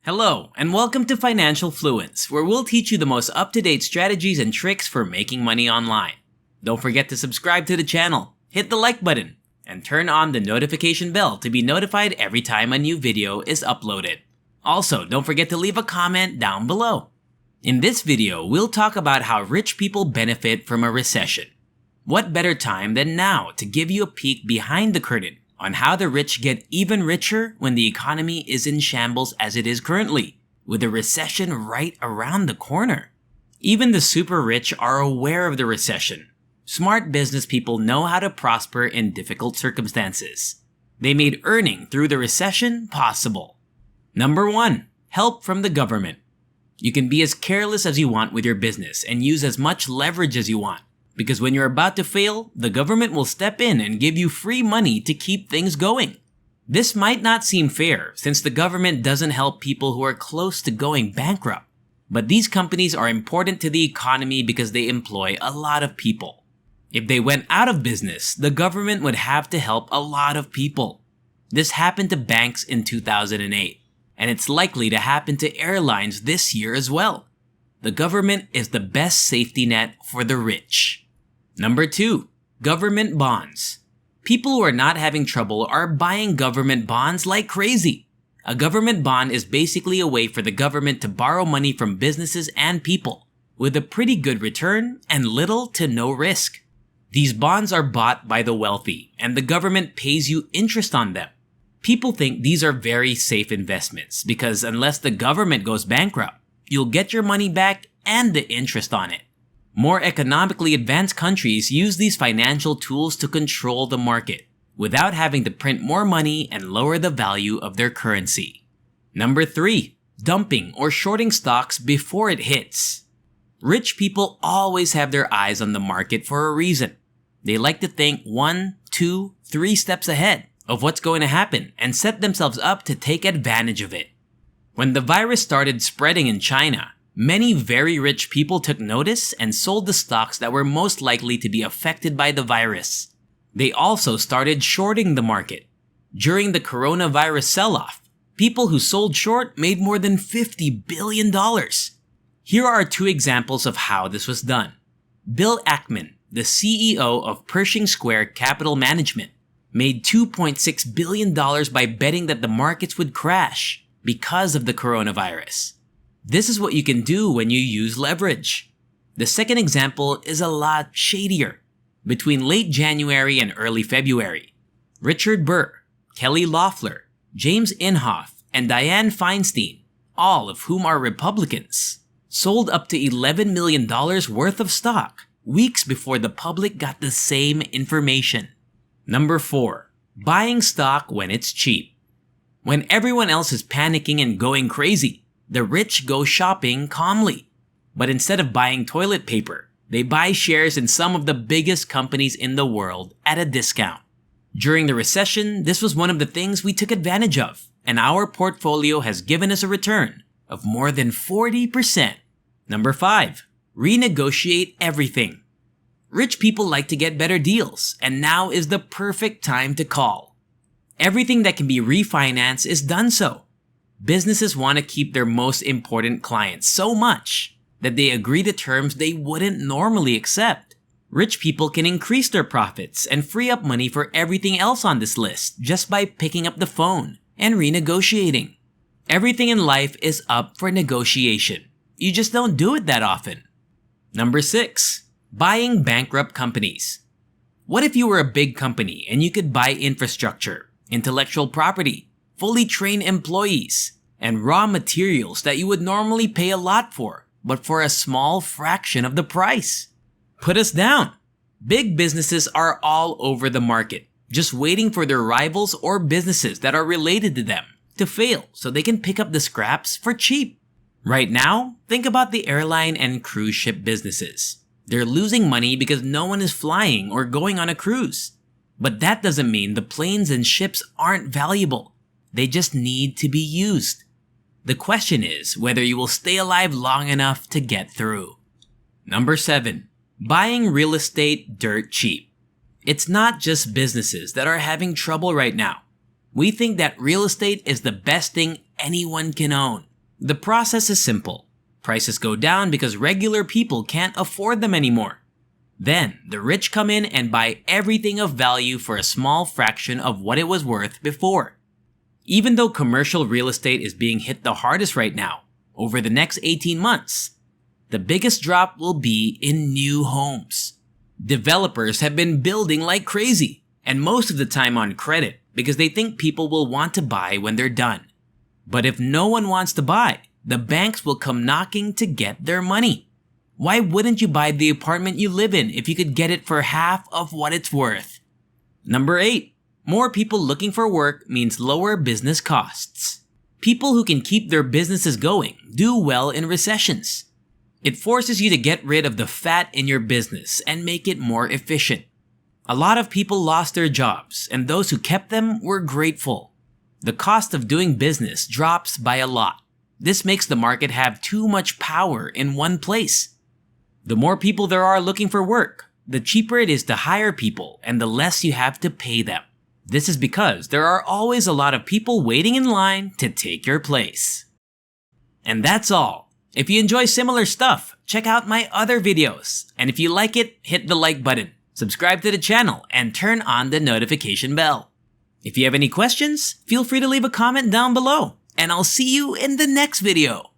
Hello, and welcome to Financial Fluence, where we'll teach you the most up-to-date strategies and tricks for making money online. Don't forget to subscribe to the channel, hit the like button, and turn on the notification bell to be notified every time a new video is uploaded. Also, don't forget to leave a comment down below. In this video, we'll talk about how rich people benefit from a recession. What better time than now to give you a peek behind the curtain on how the rich get even richer when the economy is in shambles as it is currently, with a recession right around the corner. Even the super rich are aware of the recession. Smart business people know how to prosper in difficult circumstances. They made earning through the recession possible. Number 1. Help from the government. You can be as careless as you want with your business and use as much leverage as you want. Because when you're about to fail, the government will step in and give you free money to keep things going. This might not seem fair since the government doesn't help people who are close to going bankrupt. But these companies are important to the economy because they employ a lot of people. If they went out of business, the government would have to help a lot of people. This happened to banks in 2008, and it's likely to happen to airlines this year as well. The government is the best safety net for the rich. Number 2. Government bonds. People who are not having trouble are buying government bonds like crazy. A government bond is basically a way for the government to borrow money from businesses and people, with a pretty good return and little to no risk. These bonds are bought by the wealthy, and the government pays you interest on them. People think these are very safe investments because unless the government goes bankrupt, you'll get your money back and the interest on it. More economically advanced countries use these financial tools to control the market without having to print more money and lower the value of their currency. Number 3. Dumping or shorting stocks before it hits. Rich people always have their eyes on the market for a reason. They like to think 1, 2, 3 steps ahead of what's going to happen and set themselves up to take advantage of it. When the virus started spreading in China, many very rich people took notice and sold the stocks that were most likely to be affected by the virus. They also started shorting the market. During the coronavirus sell-off, people who sold short made more than $50 billion. Here are 2 examples of how this was done. Bill Ackman, the CEO of Pershing Square Capital Management, made $2.6 billion by betting that the markets would crash because of the coronavirus. This is what you can do when you use leverage. The second example is a lot shadier. Between late January and early February, Richard Burr, Kelly Loeffler, James Inhofe, and Dianne Feinstein, all of whom are Republicans, sold up to $11 million worth of stock weeks before the public got the same information. Number 4. Buying stock when it's cheap. When everyone else is panicking and going crazy, the rich go shopping calmly. But instead of buying toilet paper, they buy shares in some of the biggest companies in the world at a discount. During the recession, this was one of the things we took advantage of, and our portfolio has given us a return of more than 40%. Number 5. Renegotiate everything. Rich people like to get better deals, and now is the perfect time to call. Everything that can be refinanced is done so. Businesses want to keep their most important clients so much that they agree to terms they wouldn't normally accept. Rich people can increase their profits and free up money for everything else on this list just by picking up the phone and renegotiating. Everything in life is up for negotiation. You just don't do it that often. Number 6. Buying bankrupt companies. What if you were a big company and you could buy infrastructure, intellectual property, fully trained employees, and raw materials that you would normally pay a lot for, but for a small fraction of the price? Put us down. Big businesses are all over the market, just waiting for their rivals or businesses that are related to them to fail so they can pick up the scraps for cheap. Right now, think about the airline and cruise ship businesses. They're losing money because no one is flying or going on a cruise. But that doesn't mean the planes and ships aren't valuable. They just need to be used. The question is whether you will stay alive long enough to get through. Number 7. Buying real estate dirt cheap. It's not just businesses that are having trouble right now. We think that real estate is the best thing anyone can own. The process is simple. Prices go down because regular people can't afford them anymore. Then, the rich come in and buy everything of value for a small fraction of what it was worth before. Even though commercial real estate is being hit the hardest right now, over the next 18 months, the biggest drop will be in new homes. Developers have been building like crazy, and most of the time on credit because they think people will want to buy when they're done. But if no one wants to buy, the banks will come knocking to get their money. Why wouldn't you buy the apartment you live in if you could get it for half of what it's worth? Number 8. More people looking for work means lower business costs. People who can keep their businesses going do well in recessions. It forces you to get rid of the fat in your business and make it more efficient. A lot of people lost their jobs, and those who kept them were grateful. The cost of doing business drops by a lot. This makes the market have too much power in one place. The more people there are looking for work, the cheaper it is to hire people and the less you have to pay them. This is because there are always a lot of people waiting in line to take your place. And that's all. If you enjoy similar stuff, check out my other videos. And if you like it, hit the like button, subscribe to the channel, and turn on the notification bell. If you have any questions, feel free to leave a comment down below, and I'll see you in the next video.